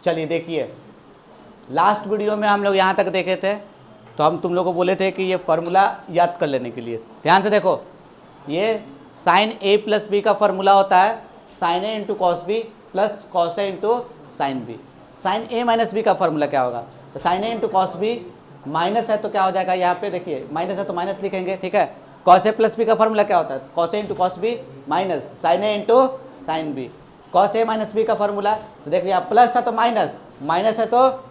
चलिए देखिए, last video में हम लोग यहाँ तक देखे थे, तो हम तुम लोग को बोले थे कि ये फार्मूला याद कर लेने के लिए। ध्यान से देखो, ये साइन ए प्लस बी का फार्मूला होता है sine A into cos B plus cos A into sine B. Sine A minus B का फार्मूला क्या होगा? तो sine A into cos B, minus है तो क्या हो जाएगा, यहाँ पे देखिए माइनस है तो माइनस लिखेंगे, ठीक है। कॉस ए प्लस बी का फार्मूला क्या होता है? Cos A into cos B minus sine A into sine B. Cos A minus B का फार्मूला, तो देखिए आप प्लस था तो माइनस, माइनस है तो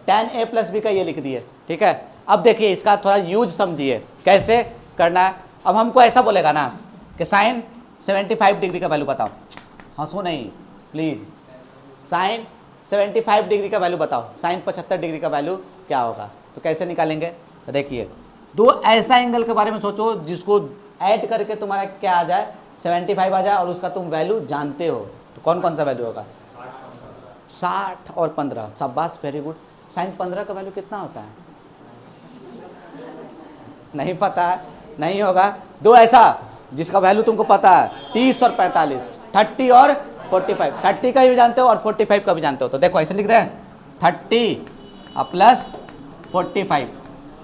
tan a प्लस बी का ये लिख दिए, ठीक है। अब देखिए इसका थोड़ा यूज समझिए कैसे करना है। अब हमको ऐसा बोलेगा ना कि साइन 75 डिग्री का वैल्यू बताओ, हंसो नहीं प्लीज़, साइन 75 डिग्री का वैल्यू बताओ, साइन 75 डिग्री का वैल्यू क्या होगा? तो कैसे निकालेंगे? तो देखिए, दो ऐसा एंगल के बारे में सोचो जिसको ऐड करके तुम्हारा क्या आ जाए, 75 आ जाए और उसका तुम वैल्यू जानते हो। तो कौन कौन सा वैल्यू होगा? 60 और 15, शाबाश, वेरी गुड। साइन 15 का वैल्यू कितना होता है? नहीं पता है? नहीं होगा। दो ऐसा जिसका वैल्यू तुमको पता है, 30 और 45, 30 और 45, 30 का भी जानते हो और 45 का भी जानते हो। तो देखो ऐसे लिख रहे हैं 30 प्लस 45,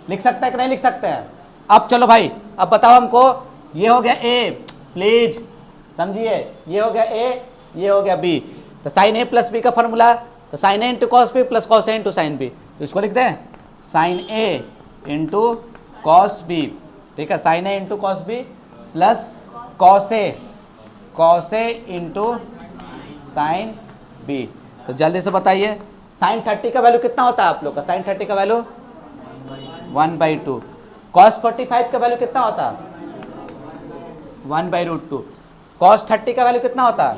लिख सकते हैं कि नहीं लिख सकते हैं? अब चलो भाई, अब बताओ हमको, ये हो गया ए, प्लीज समझिए, ये हो गया ए, ये हो गया बी। तो साइन ए प्लस बी का फॉर्मूला, तो sine A into cos B plus cos A into sine B. तो इसको लिख दें sine A into cos B, ठीक है, sine A into cos B plus cos A into sine B. तो जल्दी से बताइए साइन 30 का वैल्यू कितना होता है आप लोग का? साइन 30 का वैल्यू 1/2। कॉस 45 का वैल्यू कितना होता है? 1/√2। कॉस 30 का वैल्यू कितना होता है?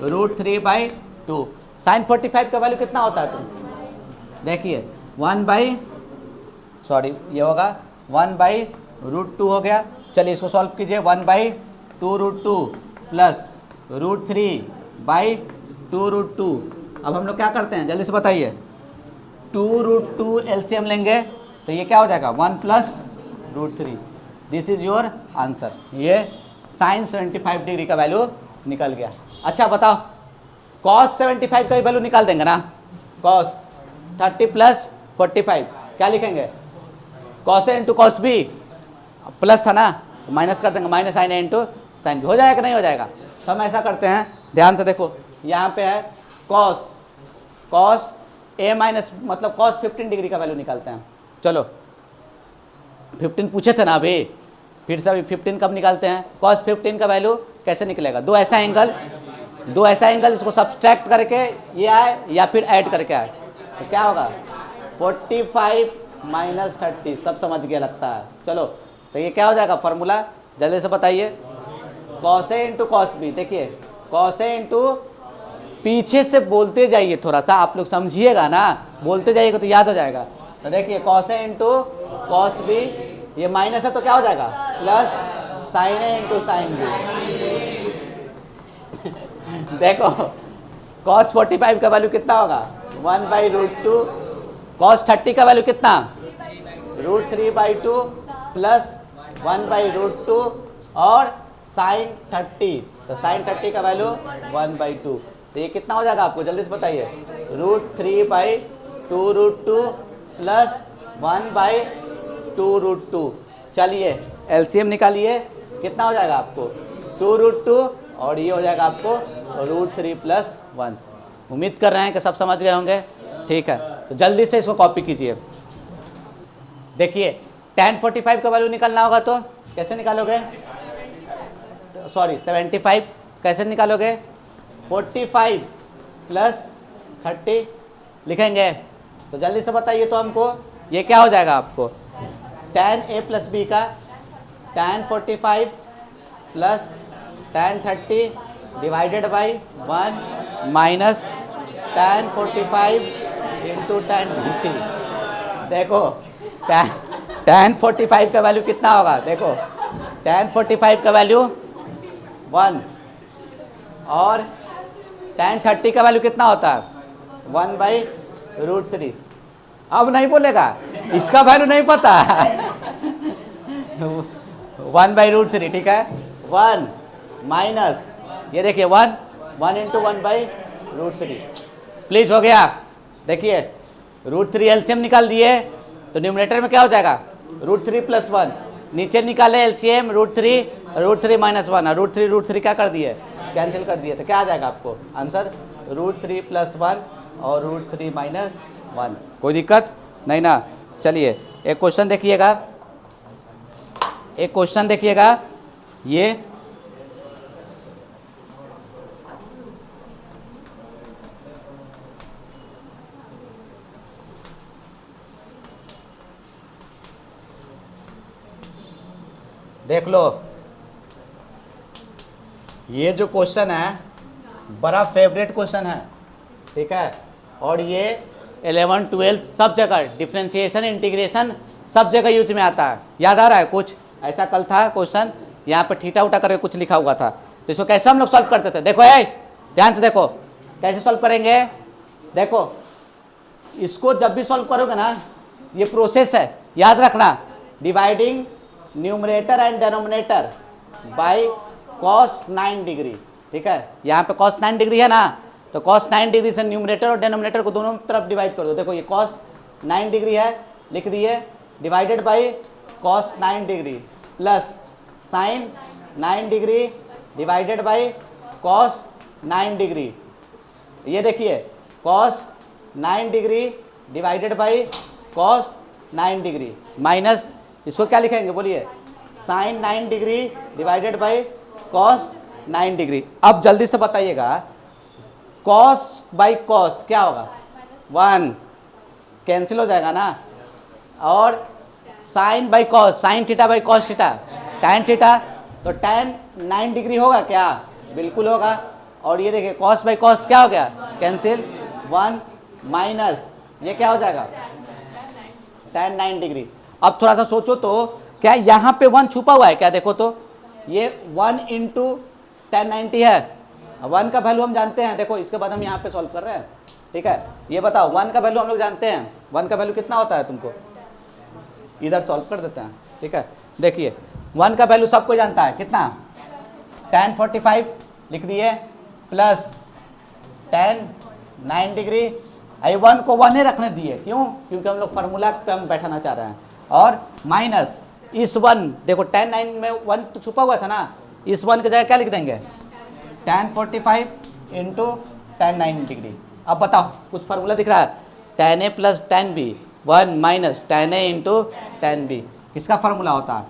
√3/2। साइन 45 का वैल्यू कितना होता है? तुम देखिए ये होगा 1/√2 हो गया। चलिए इसको सॉल्व कीजिए, 1/2√2 प्लस √3/2√2। अब हम लोग क्या करते हैं जल्दी से बताइए, 2√2 एलसीएम लेंगे तो ये क्या हो जाएगा 1 plus √3। This is your answer. ये साइन 75 डिग्री का वैल्यू निकल गया। अच्छा बताओ, कॉस 75 का वैल्यू निकाल देंगे ना? कॉस 30 प्लस 45 क्या लिखेंगे? Cos A into cos B, plus था ना तो माइनस कर देंगे, minus sine A into sine B. हो जाएगा कि नहीं हो जाएगा? तो हम ऐसा करते हैं, ध्यान से देखो, यहाँ पे है कॉस ए माइनस, मतलब कॉस 15 डिग्री का वैल्यू निकालते हैं। चलो 15 पूछे थे ना अभी, फिर से अभी 15 कब निकालते हैं? कॉस 15 का वैल्यू कैसे निकलेगा? दो ऐसा एंगल इसको सब्सट्रैक्ट करके ये आए या फिर ऐड करके आए, तो क्या होगा 45 माइनस 30। सब समझ गया लगता है। चलो तो ये क्या हो जाएगा फॉर्मूला, जल्दी से बताइए, cos A into cos B. देखिए कॉस ए इंटू, पीछे से बोलते जाइए, थोड़ा सा आप लोग समझिएगा ना, बोलते जाइएगा तो याद हो जाएगा। तो देखिए cos A into cos B, ये माइनस है तो क्या हो जाएगा plus sign A into sine B. देखो कॉस 45 का वैल्यू कितना होगा 1/√2, कॉस 30 का वैल्यू कितना √3/2 प्लस 1/√2 और साइन 30, तो साइन 30 का वैल्यू 1/2। तो ये कितना हो जाएगा आपको जल्दी से बताइए, √3/2√2 प्लस 1/2√2। चलिए एलसीएम निकालिए, कितना हो जाएगा आपको 2√2 और ये हो जाएगा आपको √3 प्लस 1। उम्मीद कर रहे हैं कि सब समझ गए होंगे, ठीक है। तो जल्दी से इसको कॉपी कीजिए। देखिए tan 45 का वैल्यू निकालना होगा तो कैसे निकालोगे? सॉरी 75 कैसे निकालोगे? 45 प्लस 30 लिखेंगे। तो जल्दी से बताइए तो हमको, ये क्या हो जाएगा आपको tan a प्लस बी का tan 45 plus tan 30 divided by 1 minus tan 45 into tan 30। देखो tan 45 का वैल्यू कितना होगा? देखो tan 45 का वैल्यू 1 और tan 30 का वैल्यू कितना होता है 1/√3। अब नहीं बोलेगा, इसका वैल्यू नहीं पता 1/√3, ठीक है। 1 माइनस ये देखिए 1 इंटू 1/√3। प्लीज हो गया। देखिए √3 एलसीएम निकाल दिए तो न्यूमरेटर में क्या हो जाएगा √3 + 1, नीचे निकाले एलसीएम √3 -1 और √3 क्या कर दिए कैंसिल कर दिए, तो क्या आ जाएगा आपको आंसर √3 + 1 और √3 - 1। कोई दिक्कत नहीं ना। चलिए एक क्वेश्चन देखिएगा, एक क्वेश्चन देखिएगा, ये देख लो, ये जो क्वेश्चन है बड़ा फेवरेट क्वेश्चन है, ठीक है। और ये 11, 12 सब जगह डिफरेंशिएशन इंटीग्रेशन सब जगह यूज में आता है। याद आ रहा है कुछ ऐसा कल था क्वेश्चन, यहाँ पे थीटा उठा करके कुछ लिखा हुआ था, तो इसको कैसे हम लोग सॉल्व करते थे। देखो ध्यान से देखो कैसे सॉल्व करेंगे। देखो इसको जब भी सॉल्व करोगे ना, ये प्रोसेस है, याद रखना, dividing numerator and denominator by cos 9 degree, ठीक है। यहाँ पे cos 9 डिग्री है ना, तो cos 9 डिग्री से न्यूमरेटर और डेनोमिनेटर को दोनों तरफ डिवाइड कर दो। देखो ये cos 9 डिग्री है, लिख दिए, divided by cos 9 degree plus sin 9 degree divided by cos 9 degree. ये देखिए cos 9 degree divided by cos 9 degree minus इसको क्या लिखेंगे बोलिए sin 9 degree divided by cos 9 degree. अब जल्दी से बताइएगा cos बाई cos क्या होगा 1 कैंसिल हो जाएगा ना, और sin by cos sin theta by cos theta tan theta, तो tan 9 डिग्री होगा क्या, बिल्कुल होगा। और ये देखिए cos बाई cos क्या हो गया कैंसिल 1 माइनस ये क्या हो जाएगा tan 9 डिग्री। अब थोड़ा सा सोचो तो क्या यहाँ पे 1 छुपा हुआ है क्या, देखो तो ये 1 × tan 90 है, 1 का वैल्यू हम जानते हैं। देखो इसके बाद हम यहाँ पे सॉल्व कर रहे हैं, ठीक है। ये बताओ 1 का वैल्यू हम लोग जानते हैं, 1 का वैल्यू कितना होता है तुमको, इधर सॉल्व कर देते हैं, ठीक है। देखिए 1 का वैल्यू सबको जानता है कितना, tan 45 लिख दिए प्लस tan 9 डिग्री। आई 1 को 1 ही रखने दिए, क्यों, क्योंकि हम लोग फार्मूला पे हम बैठाना चाह रहे हैं, और माइनस इस 1 देखो tan 9 में 1 तो छुपा हुआ था ना, इस 1 की जगह क्या लिख देंगे tan 45 × tan 9 डिग्री। अब बताओ कुछ फार्मूला दिख रहा है, tan A + tan B 1 minus tan A × tan B, किसका फार्मूला होता है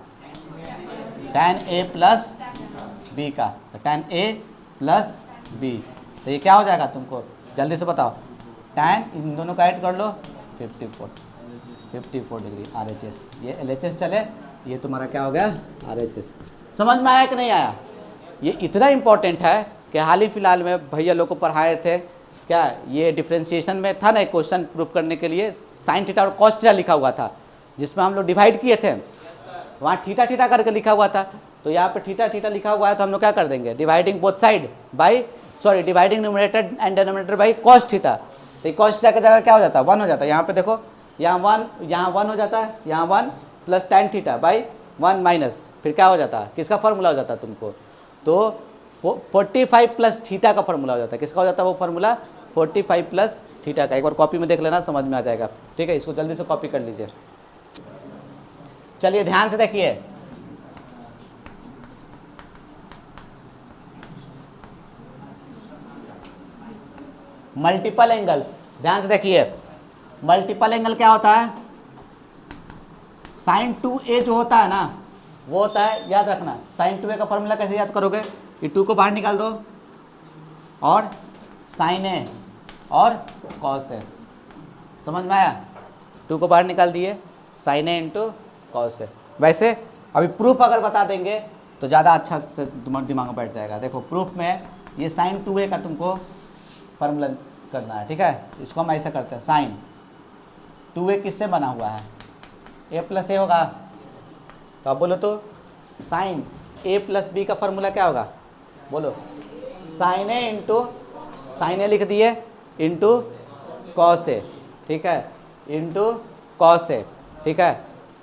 tan A + B का, तो tan A + B, तो ये क्या हो जाएगा तुमको जल्दी से बताओ, tan इन दोनों का ऐड कर लो 54 डिग्री RHS, ये LHS चले, ये तुम्हारा क्या हो गया RHS। समझ में आया कि नहीं आया। ये इतना इम्पोर्टेंट है कि हाल ही फिलहाल में भैया लोग को पढ़ाए थे, क्या ये डिफ्रेंशिएशन में था ना एक क्वेश्चन प्रूफ करने के लिए sin थीटा और cos थीटा लिखा हुआ था, जिसमें हम लोग डिवाइड किए थे, वहाँ थीटा थीटा करके लिखा हुआ था, तो यहाँ पे थीटा थीटा लिखा हुआ है, तो हम लोग क्या कर देंगे dividing both side by dividing numerator and denominator by cos theta, तो cos थीटा की जगह क्या हो जाता है 1 हो जाता है। यहाँ पे देखो यहाँ 1 हो जाता है, यहाँ 1 plus tan theta by 1 minus फिर क्या हो जाता है, किसका फार्मूला हो जाता है तुमको, तो 45 प्लस थीटा का फार्मूला हो जाता है, किसका हो जाता है वो फार्मूला 45 प्लस थीटा का। एक बार कॉपी में देख लेना, समझ में आ जाएगा, ठीक है। इसको जल्दी से कॉपी कर लीजिए। चलिए ध्यान से देखिए, मल्टीपल एंगल, ध्यान से देखिए, मल्टीपल एंगल क्या होता है, sin 2a जो होता है ना वो होता है, याद रखना sin 2a का फॉर्मूला कैसे याद करोगे, ये 2 को बाहर निकाल दो और sin a और cos a, समझ में आया, 2 को बाहर निकाल दिए sin a × cos a। वैसे अभी प्रूफ अगर बता देंगे तो ज़्यादा अच्छा से तुम्हारे दिमाग में बैठ जाएगा। देखो प्रूफ में ये sin 2a का तुमको फार्मूला करना है, ठीक है। इसको हम ऐसा करते हैं, sin 2a किससे बना हुआ है, a + a होगा, तो अब बोलो तो sin a + b का फार्मूला क्या होगा, बोलो sin a लिख दिए इंटू cos a, ठीक है, इंटू cos a, ठीक है।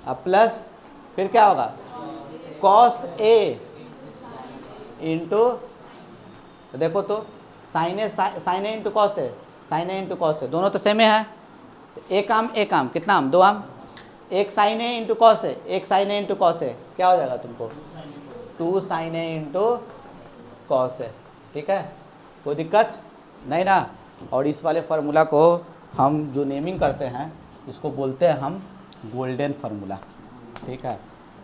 अब प्लस फिर क्या होगा cos a इंटू, देखो तो sin a × cos a, sine A into cos A, दोनों तो सेम है। तो एक आम कितना आम, 2 आम। एक साइन ए इंटू कॉस ए, एक साइन ए इंटू कॉस ए, क्या हो जाएगा तुमको, 2 साइन ए इंटू कॉस ए। ठीक है, कोई दिक्कत नहीं ना। और इस वाले फार्मूला को हम जो नेमिंग करते हैं इसको बोलते हैं हम गोल्डन फार्मूला। ठीक है,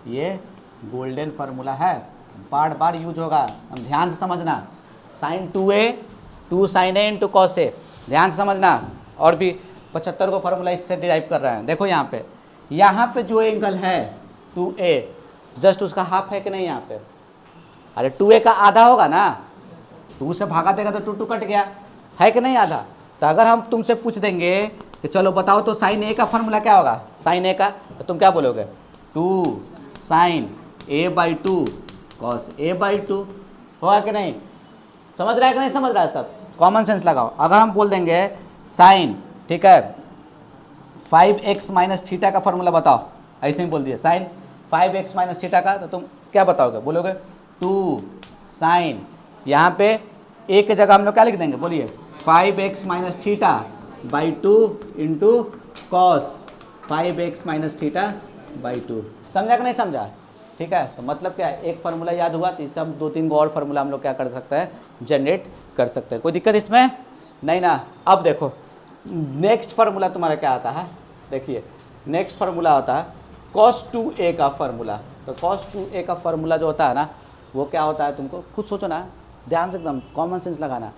ये गोल्डन फार्मूला है, बार बार यूज होगा, हम ध्यान से समझना। Sign 2a 2 sign A into cos ए, ध्यान से समझना। और भी 75 को फार्मूला इससे डिराइव कर रहे हैं। देखो यहाँ पे जो एंगल है 2a, जस्ट उसका हाफ है कि नहीं यहाँ पे, अरे 2a का आधा होगा ना, 2 से भागा देगा तो 2 कट गया, है कि नहीं आधा। तो अगर हम तुमसे पूछ देंगे कि चलो बताओ तो साइन ए का फार्मूला क्या होगा, साइन ए का, तो तुम क्या बोलोगे, 2 साइन a/2 कॉस a/2, होगा कि नहीं। समझ रहा है कि नहीं समझ रहा है, सब कॉमन सेंस लगाओ। अगर हम बोल देंगे साइन, ठीक है, 5x माइनस थीटा का फार्मूला बताओ, ऐसे ही बोल दिया साइन 5x माइनस थीटा का, तो तुम क्या बताओगे, बोलोगे 2 साइन, यहाँ पे a की जगह हम लोग क्या लिख देंगे, बोलिए 5x minus theta by 2 into cos 5x minus theta by 2। समझा कि नहीं समझा। ठीक है, तो मतलब क्या है, एक फार्मूला याद हुआ तो इससे हम 2-3 और फार्मूला हम लोग क्या कर सकते हैं, जनरेट कर सकते हैं। कोई दिक्कत इसमें नहीं ना। अब देखो नेक्स्ट फार्मूला तुम्हारा क्या आता है, देखिए नेक्स्ट फार्मूला होता है cos 2a का फार्मूला। तो cos 2a का फार्मूला जो होता है ना, वो क्या होता है, तुमको खुद सोचो ना, ध्यान से एकदम कॉमन सेंस लगाना।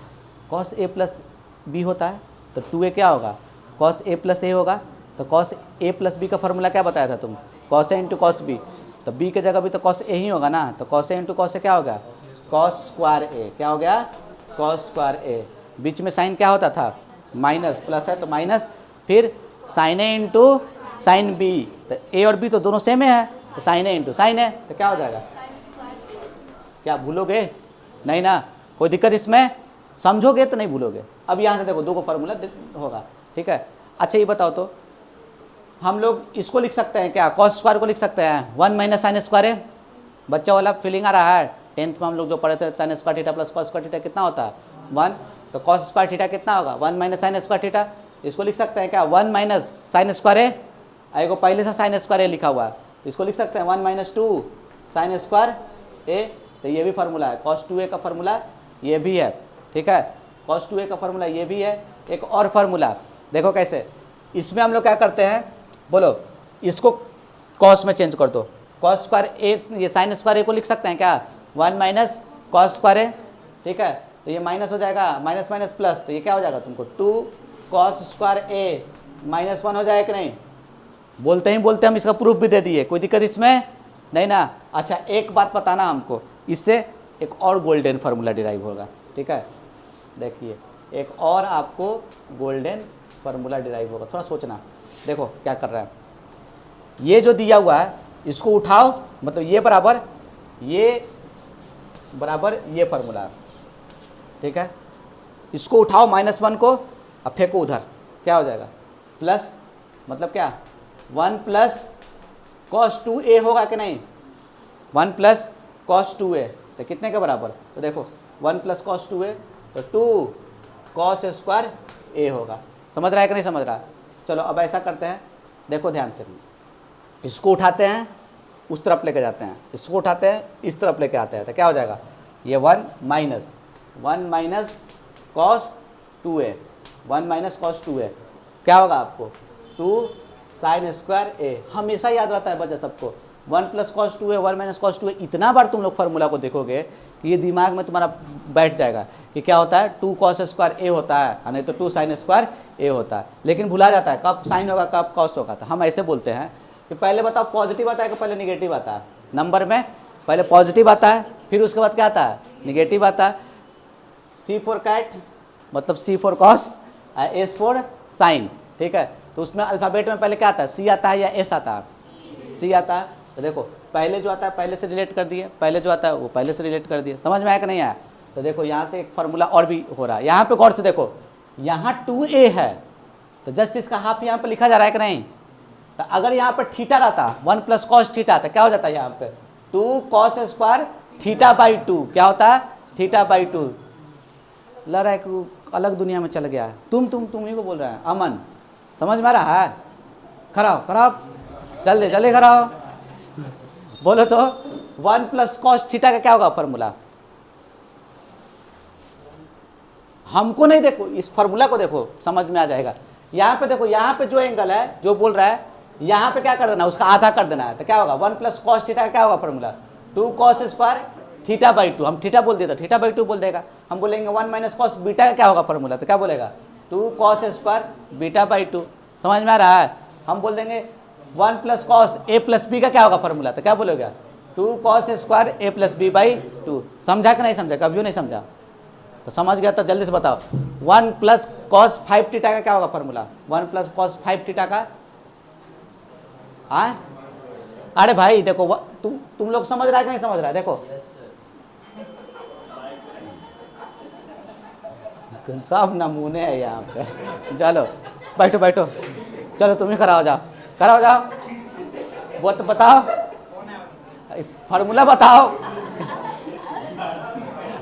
cos a प्लस b होता है, तो 2a क्या होगा, cos a प्लस a होगा। तो cos a प्लस b का फार्मूला क्या बताया था तुम, cos a into cos b, तो b की जगह भी तो cos a ही होगा ना। तो cos a into cos a क्या हो गया, cos स्क्वायर a, क्या हो गया, cos स्क्वायर a। बीच में साइन क्या होता था, माइनस, प्लस है तो माइनस, फिर sign A into sine B, तो ए और बी तो दोनों सेम है, तो साइन ए इंटू साइन है, तो क्या हो जाएगा, क्या भूलोगे, नहीं ना। कोई दिक्कत इसमें, समझोगे तो नहीं भूलोगे। अब यहाँ से देखो 2 को फार्मूला होगा। ठीक है, अच्छा ये बताओ तो हम लोग इसको लिख सकते हैं क्या, कॉस स्क्वायर को लिख सकते हैं 1 माइनस साइन स्क्वायर है। बच्चा वाला फीलिंग आ रहा है, 10th में हम लोग जो पढ़े थे sine square theta plus cos square theta कितना होता है 1, तो कॉस स्क्वायर थीटा कितना होगा 1 माइनस साइन स्क्वायर थीटा। इसको लिख सकते हैं क्या 1 माइनस साइन स्क्वायर ए, को पहले से साइन स्क्वायर ए लिखा हुआ है, तो इसको लिख सकते हैं 1 माइनस 2 साइन स्क्वायर ए। तो ये भी फार्मूला है, cos 2a का फार्मूला ये भी है। ठीक है, cos 2a का फार्मूला ये भी है। एक और फार्मूला देखो कैसे, इसमें हम लोग क्या करते हैं, बोलो इसको cos में चेंज कर दो, cos स्क्वायर ए, ये साइन स्क्वायर ए को लिख सकते हैं क्या 1 माइनस cos स्क्वायर ए। ठीक है, तो ये माइनस हो जाएगा, माइनस माइनस प्लस, तो ये क्या हो जाएगा तुमको 2 cos स्क्वायर ए माइनस 1 हो जाएगा कि नहीं। बोलते ही बोलते हम इसका प्रूफ भी दे दिए, कोई दिक्कत इसमें नहीं ना। अच्छा एक बात बताना हमको, इससे एक और गोल्डन फार्मूला डिराइव होगा। ठीक है, देखिए एक और आपको गोल्डन फार्मूला डिराइव होगा, थोड़ा सोचना। देखो क्या कर रहा है, ये जो दिया हुआ है इसको उठाओ, मतलब ये बराबर ये फार्मूला है। ठीक है, इसको उठाओ -1 को, अब फेंको उधर, क्या हो जाएगा प्लस, मतलब क्या 1 प्लस cos 2a होगा कि नहीं, 1 प्लस cos 2a, तो कितने के बराबर, तो देखो 1 प्लस cos 2a तो 2 cos स्क्वायर a होगा। समझ रहा है कि नहीं समझ रहा। चलो अब ऐसा करते हैं, देखो ध्यान से, इसको उठाते हैं उस तरफ लेके जाते हैं, इसको उठाते हैं इस तरफ लेके आते हैं, तो क्या हो जाएगा ये 1 minus cos 2a, 1 minus cos 2a क्या होगा आपको 2 साइन स्क्वायर ए। हमेशा याद रहता है बच्चा सबको, 1 plus cos 2a 1 minus cos 2a। इतना बार तुम लोग फार्मूला को देखोगे कि ये दिमाग में तुम्हारा बैठ जाएगा कि क्या होता है 2 cos स्क्वायर ए होता है, नहीं तो 2 साइन स्क्वायर ए होता है। लेकिन भुला जाता है कब साइन होगा कब cos होगा। तो हम ऐसे बोलते हैं कि पहले बताओ पॉजिटिव आता है कि पहले निगेटिव आता है। नंबर में पहले पॉजिटिव आता है, फिर उसके बाद क्या आता है निगेटिव आता है। C फॉर कैट मतलब C for cos, S for sine. ठीक है, तो उसमें अल्फ़ाबेट में पहले क्या आता है, C आता है या S आता है, C आता है। तो देखो पहले जो आता है पहले से रिलेट कर दिए, पहले जो आता है वो पहले से रिलेट कर दिए। समझ में आया कि नहीं आया। तो देखो यहाँ से एक फार्मूला और भी हो रहा है, यहाँ पे गौर से देखो, यहाँ 2a है तो जस्ट इसका हाफ यहाँ पे लिखा जा रहा है कि नहीं। तो अगर यहाँ पर थीटा रहता 1 प्लस कॉस थीटा, तो क्या हो जाता है यहाँ पे 2 cos स्क्वायर थीटा बाई 2, क्या होता है थीटा बाई 2। लग रहा है कि अलग दुनिया में चल गया है। तुम ही को बोल रहा है अमन, समझ में आ रहा है? खड़ा हो जल्दी जल्दी खड़ा हो, बोलो तो 1 प्लस कॉस थीटा का क्या होगा फॉर्मूला? हमको नहीं, देखो इस फॉर्मूला को देखो, समझ में आ जाएगा। यहाँ पे देखो, यहाँ पे जो एंगल है जो बोल रहा है, यहाँ पे क्या कर देना, उसका आधा कर देना है। तो क्या होगा 1 प्लस कॉस थीटा का क्या होगा formula? 2 cos square theta by 2। हम थीटा बोल देते, थीटा बाई 2 बोल देगा। हम बोलेंगे 1 माइनस कॉस बीटा का क्या होगा फॉर्मूला? तो क्या बोलेगा 2 कॉस स्क्वायर बीटा बाई 2। समझ में आ रहा है? हम बोल देंगे 1 plus cos A plus B का क्या होगा फॉर्मूला? तो क्या बोलोगे 2 cos square A plus B by 2। समझा कि नहीं समझा? कभी नहीं समझा तो समझ गया तो जल्दी से बताओ। 1 प्लस कॉस 5 थीटा का क्या होगा फॉर्मूला? 1 प्लस कॉस 5 थीटा का। हाँ अरे भाई देखो, तुम लोग समझ रहा है कि नहीं समझ रहा है? देखो सब नमूने हैं यहाँ पे। चलो बैठो बैठो, चलो तुम ही खड़ा हो जाओ, वो तो बताओ, फॉर्मूला बताओ।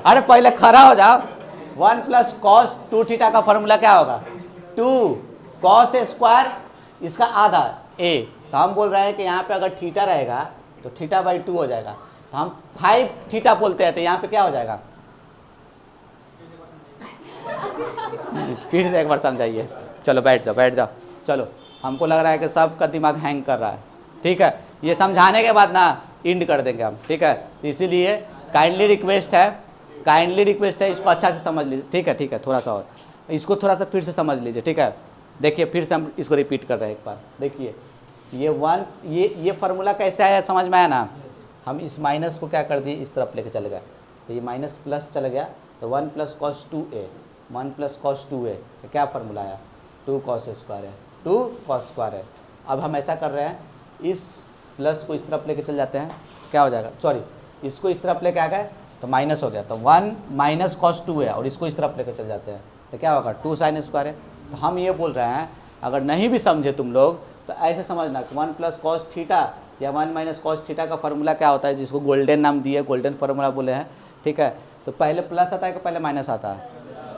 अरे पहले खड़ा हो जाओ। 1 प्लस कॉस 2 थीटा का फॉर्मूला क्या होगा? 2 कॉस स्क्वायर इसका आधा ए। तो हम बोल रहे हैं कि यहाँ पे अगर थीटा रहेगा तो थीटा बाई 2 हो जाएगा। तो हम 5 थीटा बोलते हैं, तो यहाँ पे क्या हो जाएगा? फिर से एक बार समझाइए। चलो बैठ जाओ। चलो हमको लग रहा है कि सबका दिमाग हैंग कर रहा है। ठीक है, ये समझाने के बाद ना इंड कर देंगे हम। ठीक है, इसीलिए काइंडली रिक्वेस्ट है इसको अच्छा से समझ लीजिए। ठीक है, थोड़ा सा और इसको थोड़ा सा फिर से समझ लीजिए। ठीक है, देखिए फिर से हम इसको रिपीट कर रहे हैं एक बार। देखिए ये फार्मूला कैसे आया, समझ में आया ना? हम इस माइनस को क्या कर दिए, इस तरफ लेके चले गए, तो ये माइनस प्लस चला गया। तो 1 plus cos 2a, 1 plus cos 2a तो क्या फार्मूला आया? 2 कॉस स्क्वायर है, 2 कॉस स्क्वायर है। अब हम ऐसा कर रहे हैं, इस प्लस को इस तरफ लेके चल जाते हैं, क्या हो जाएगा? सॉरी, इसको इस तरफ लेके आ गए तो माइनस हो गया। तो 1 माइनस कॉस 2 है और इसको इस तरफ लेके चल जाते हैं तो क्या होगा? 2 साइन स्क्वायर है। तो हम ये बोल रहे हैं, अगर नहीं भी समझे तुम लोग तो ऐसे समझना कि 1 प्लस कॉस थीटा या 1 माइनस कॉस थीटा का फार्मूला क्या होता है, जिसको गोल्डन नाम दिए, गोल्डन फार्मूला बोले हैं। ठीक है, तो पहले प्लस आता है कि पहले माइनस आता है?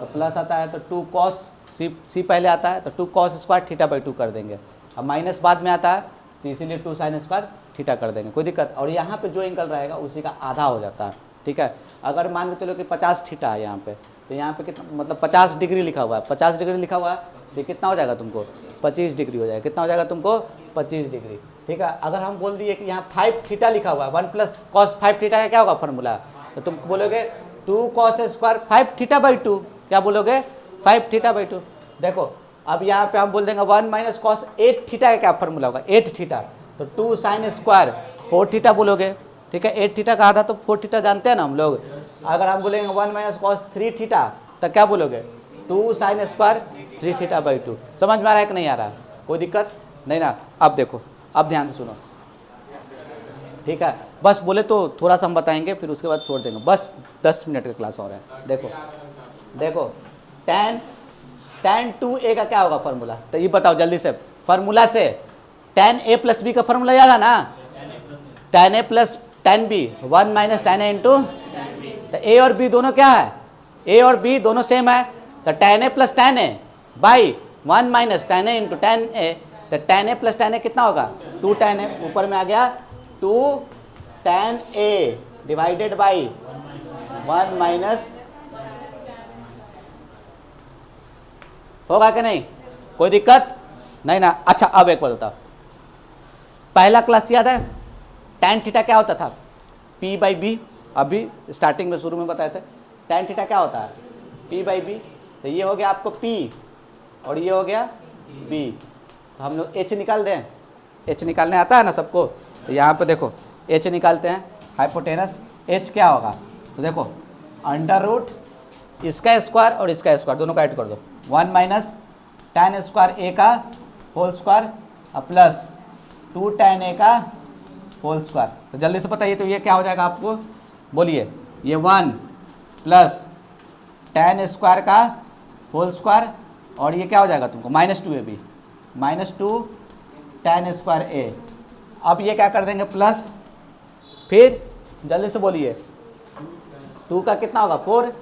तो प्लस आता है तो 2 कॉस सी पहले आता है, तो 2 कॉस स्क्वायर थीटा बाई 2 कर देंगे। अब माइनस बाद में आता है तो इसीलिए 2 साइन स्क्वायर थीटा कर देंगे, कोई दिक्कत। और यहाँ पे जो एंगल रहेगा उसी का आधा हो जाता है। ठीक है, अगर मान के चलो कि 50 थीटा है यहाँ पे, तो यहाँ पे कितना, मतलब 50 डिग्री लिखा हुआ है, 50 डिग्री लिखा हुआ है, तो कितना हो जाएगा तुमको? 25 डिग्री हो जाएगा। कितना हो जाएगा तुमको? 25 डिग्री। ठीक है, अगर हम बोल दिए कि यहाँ 5 थीटा लिखा हुआ है, 1 प्लस कॉस 5 थीटा का क्या होगा फॉर्मूला? तो तुम बोलोगे 2 कॉस स्क्वायर 5 थीटा बाई 2। क्या बोलोगे? 5 थीटा बाई 2। देखो अब यहाँ पे हम बोल देंगे 1 माइनस कॉस 8 थीटा का क्या फॉर्मूला होगा? 8 थीटा, तो 2 साइन स्क्वायर 4 थीटा बोलोगे। ठीक है, 8 थीटा का आधा तो 4 थीटा जानते हैं ना हम लोग। अगर हम बोलेंगे 1 माइनस कॉस 3 थीटा तो क्या बोलोगे? 2 साइन स्क्वायर 3 थीटा बाई 2। समझ में आ रहा है कि नहीं आ रहा है? कोई दिक्कत नहीं ना? अब देखो, अब ध्यान से सुनो। ठीक है, बस बोले तो थोड़ा सा हम बताएंगे, फिर उसके बाद छोड़ देंगे। बस 10 मिनट का क्लास और है। देखो tan 2a का क्या होगा फॉर्मूला? तो ये बताओ जल्दी से, फॉर्मूला से tan a प्लस बी का फॉर्मूला याद है ना? tan a plus tan b, 1 minus tan a into, तो a और b दोनों क्या है? a और b दोनों सेम है, तो tan a plus tan a by 1 minus tan a into tan a, तो tan a plus tan a कितना होगा? 2 tan a, ऊपर में आ गया 2 tan a divided by 1 minus, होगा कि नहीं? कोई दिक्कत नहीं ना? अच्छा अब एक बात बताओ, पहला क्लास याद है tan थीटा क्या होता था? p by B. अभी स्टार्टिंग में शुरू में बताए थे tan थीटा क्या होता है? p by B. तो ये हो गया आपको p और ये हो गया b। तो हम लोग h निकाल दें, h निकालने आता है ना सबको? तो यहाँ पे देखो h निकालते हैं, हाइपोटेनस h क्या होगा? तो देखो अंडर रूट इसका स्क्वायर और इसका स्क्वायर दोनों का ऐड कर दो, 1 माइनस tan स्क्वायर a का whole square plus 2 tan a का होल स्क्वायर। तो जल्दी से बताइए, तो ये क्या हो जाएगा आपको? बोलिए, ये 1 प्लस tan स्क्वायर का होल स्क्वायर और ये क्या हो जाएगा तुमको? -2ab, -2 tan square a। अब ये क्या कर देंगे? प्लस, फिर जल्दी से बोलिए 2 का कितना होगा? 4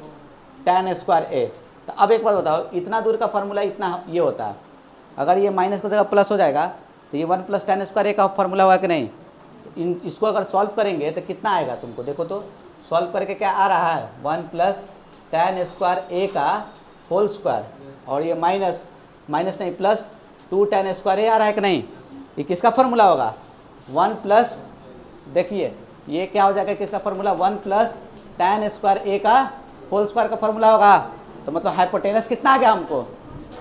tan स्क्वायर a, तो अब एक बात बताओ, इतना दूर का फार्मूला इतना ये होता है, अगर ये माइनस की जगह प्लस हो जाएगा तो ये 1 + tan स्क्वायर ए का फार्मूला होगा कि नहीं। तो इसको अगर सॉल्व करेंगे तो कितना आएगा तुमको, देखो तो सॉल्व करके क्या आ रहा है, 1 + tan स्क्वायर ए का होल स्क्वायर, और ये माइनस नहीं प्लस 2 tan स्क्वायर ए आ रहा है कि नहीं। ये किसका फार्मूला होगा, 1 प्लस, देखिए ये क्या हो जाएगा, किसका फार्मूला, 1 + tan स्क्वायर ए का होल स्क्वायर का फार्मूला होगा। तो मतलब हाइपोटेनस कितना आ गया हमको,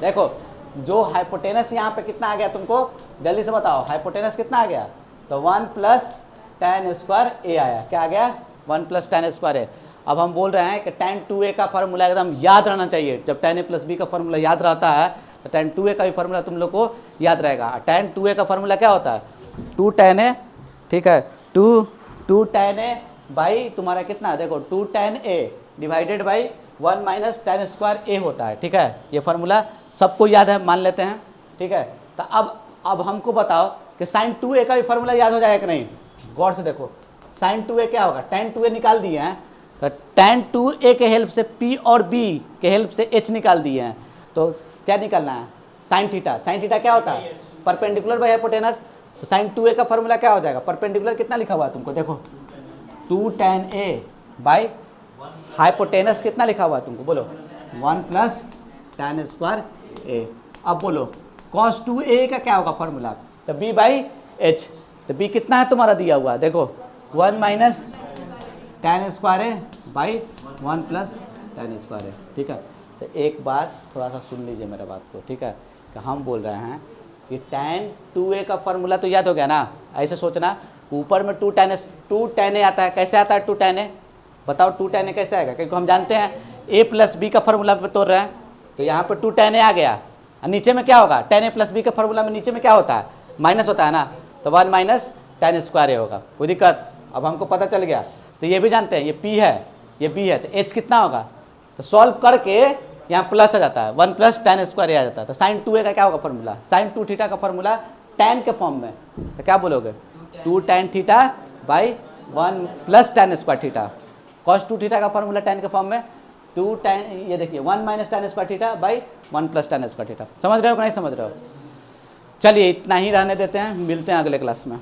देखो जो हाइपोटेनस यहाँ पे कितना आ गया तुमको जल्दी से बताओ, हाइपोटेनस कितना आ गया, तो 1 + tan स्क्वायर ए आया, क्या आ गया, 1 + tan स्क्वायर ए। अब हम बोल रहे हैं कि tan 2a का फार्मूला एकदम याद रहना चाहिए, जब tan a + b का फार्मूला याद रहता है तो tan 2a का भी फार्मूला तुम लोग को याद रहेगा। tan 2a का फार्मूला क्या होता है, 2 tan a, ठीक है, 2 tan a बाई तुम्हारा कितना, देखो 2 tan a divided by 1 - tan square A होता है, ठीक है। ये फार्मूला सबको याद है, मान लेते हैं, ठीक है। तो अब हमको बताओ कि sin 2a का भी फार्मूला याद हो जाएगा कि नहीं, गौर से देखो, sin 2a क्या होगा, tan 2a निकाल दिए हैं, तो tan 2a के हेल्प से p और b के हेल्प से h निकाल दिए हैं, तो क्या निकालना है, sin थीटा क्या होता है, परपेंडिकुलर बाई हाइपोटेनस। तो sin 2a का फार्मूला क्या हो जाएगा, परपेंडिकुलर कितना लिखा हुआ है तुमको, देखो 2 tan a बाई हाइपोटेनस कितना लिखा हुआ है तुमको, बोलो 1 + tan स्क्वायर ए। अब बोलो cos 2a का क्या होगा फार्मूला, तो b/h, तो b कितना है तुम्हारा दिया हुआ है, देखो 1 - tan square A by 1 + tan square A, ठीक है। तो एक बात थोड़ा सा सुन लीजिए मेरा बात को, ठीक है, कि हम बोल रहे हैं कि tan 2a का फार्मूला तो याद हो गया ना, ऐसे सोचना, ऊपर में 2 tan a आता है, कैसे आता है 2 tan a, बताओ 2 tan a कैसे आएगा, क्योंकि हम जानते हैं a + b का फार्मूला पे तोड़ रहे हैं, तो यहाँ पे 2 tan a आ गया, और नीचे में क्या होगा, tan a + b का फार्मूला में नीचे में क्या होता है, माइनस होता है ना, तो 1 - tan स्क्वायर ए होगा, कोई दिक्कत। अब हमको पता चल गया, तो ये भी जानते हैं ये p है ये b है, तो h कितना होगा, तो सॉल्व करके यहाँ प्लस आ जाता है, 1 + tan स्क्वायर ए आ जाता है। तो sin 2a का क्या होगा फार्मूला, sin 2 थीटा का फार्मूला tan के फॉर्म में, तो क्या बोलोगे, 2 tan theta by 1 + tan square theta, cos 2 theta का फार्मूला tan के फॉर्म में 2 tan, ये देखिए 1 - tan square theta by 1 + tan square theta. समझ रहे हो कि नहीं समझ रहे हो, चलिए इतना ही रहने देते हैं, मिलते हैं अगले क्लास में।